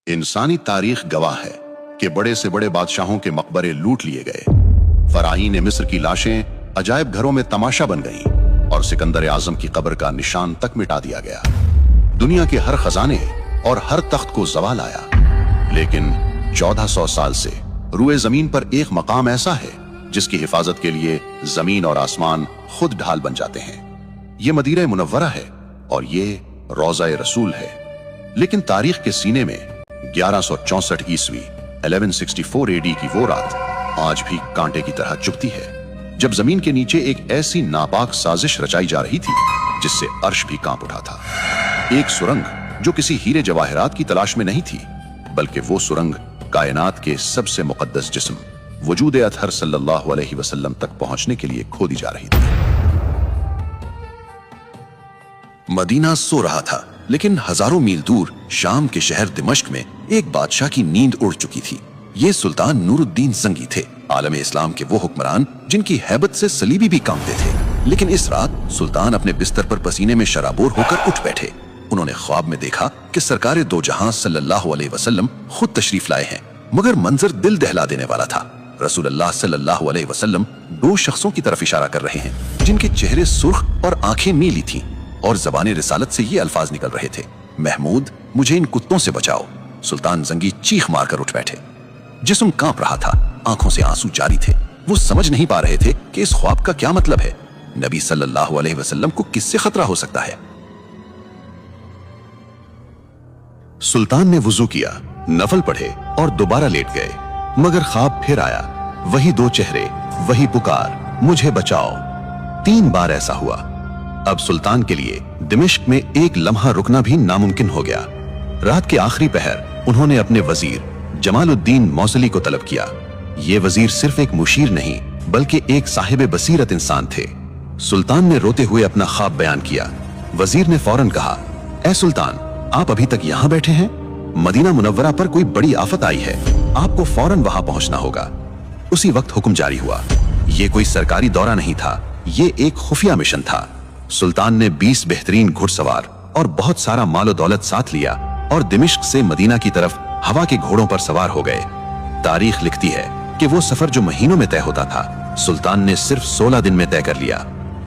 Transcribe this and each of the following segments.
इंसानी तारीख गवाह है कि बड़े से बड़े बादशाहों के मकबरे लूट लिए गए, फराईन मिस्र की लाशें अजायब घरों में तमाशा बन गईं और सिकंदर आजम की कब्र का निशान तक मिटा दिया गया। दुनिया के हर खजाने और हर तख्त को जवाल आया, लेकिन 1400 साल से रुए जमीन पर एक मकाम ऐसा है जिसकी हिफाजत के लिए जमीन और आसमान खुद ढाल बन जाते हैं। ये मदीना मुनव्वरा है और ये रोज़ा रसूल है। लेकिन तारीख के सीने में 1164 ईस्वी 1164 AD की वो रात आज भी कांटे की तरह चुभती है, जब जमीन के नीचे एक ऐसी नापाक साजिश रचाई जा रही थी जिससे अर्श भी कांप उठा था। एक सुरंग जो किसी हीरे जवाहरात की तलाश में नहीं थी, बल्कि वो सुरंग कायनात के सबसे मुकद्दस जिस्म वजूद अतहर सल्लल्लाहु अलैहि वसल्लम तक पहुंचने के लिए खोदी जा रही थी। मदीना सो रहा था, लेकिन हजारों मील दूर शाम के शहर दिमश्क में एक बादशाह की नींद उड़ चुकी थी। ये सुल्तान नूरुद्दीन जंगी थे, आलम इस्लाम के वो हुक्मरान जिनकी हैबत से सलीबी भी कांपते थे। लेकिन इस रात सुल्तान अपने बिस्तर पर पसीने में शराबोर होकर उठ बैठे। उन्होंने ख्वाब में देखा कि सरकारे दो जहां सल्लल्लाहु अलैहि वसल्लम खुद तशरीफ लाए हैं, मगर मंजर दिल दहला देने वाला था। रसूलुल्लाह सल्लल्लाहु अलैहि वसल्लम दो शख्सों की तरफ इशारा कर रहे हैं जिनके चेहरे सुर्ख और आंखें नीली थीं और ज़बान रिसालत से ये अल्फाज निकल रहे थे, महमूद मुझे इन कुत्तों से बचाओ। सुल्तान जंगी चीख मारकर उठ बैठे। जिस्म कांप रहा था, आंखों से आंसू जारी थे। वो समझ नहीं पा रहे थे कि इस ख्वाब का क्या मतलब है। नबी सल्लल्लाहु अलैहि वसल्लम को किससे खतरा हो सकता है? सुल्तान ने वुजू किया, नफल पढ़े और दोबारा लेट गए, मगर ख्वाब फिर आया। वही दो चेहरे, वही पुकार, मुझे बचाओ। 3 बार ऐसा हुआ। अब सुल्तान के लिए दिमिश्क में एक लम्हा रुकना भी नामुमकिन हो गया। रात के आखिरी पहर उन्होंने अपने वजीर जमालुद्दीन मौसली को तलब किया। ये वजीर सिर्फ एक मुशीर नहीं, बल्कि एक साहिब बसीरत इंसान थे। सुल्तान ने रोते हुए अपना ख्वाब बयान किया। वजीर ने फौरन कहा, ए सुल्तान, आप अभी तक यहाँ बैठे हैं? मदीना मुनव्वरा पर कोई बड़ी आफत आई है, आपको फौरन वहां पहुंचना होगा। उसी वक्त हुक्म जारी हुआ। ये कोई सरकारी दौरा नहीं था, ये एक खुफिया मिशन था। सुल्तान ने 20 बेहतरीन घुड़सवार और बहुत सारा मालो दौलत साथ लिया और दिमिश्क से मदीना की तरफ हवा के घोड़ों पर सवार हो गए। तारीख लिखती है कि वो सफर जो महीनों में तय होता था, सुल्तान ने सिर्फ 16 दिन में तय कर लिया।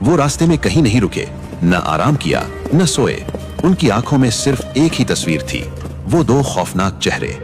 वो रास्ते में कहीं नहीं रुके, न आराम किया, न सोए। उनकी आंखों में सिर्फ एक ही तस्वीर थी, वो 2 खौफनाक चेहरे।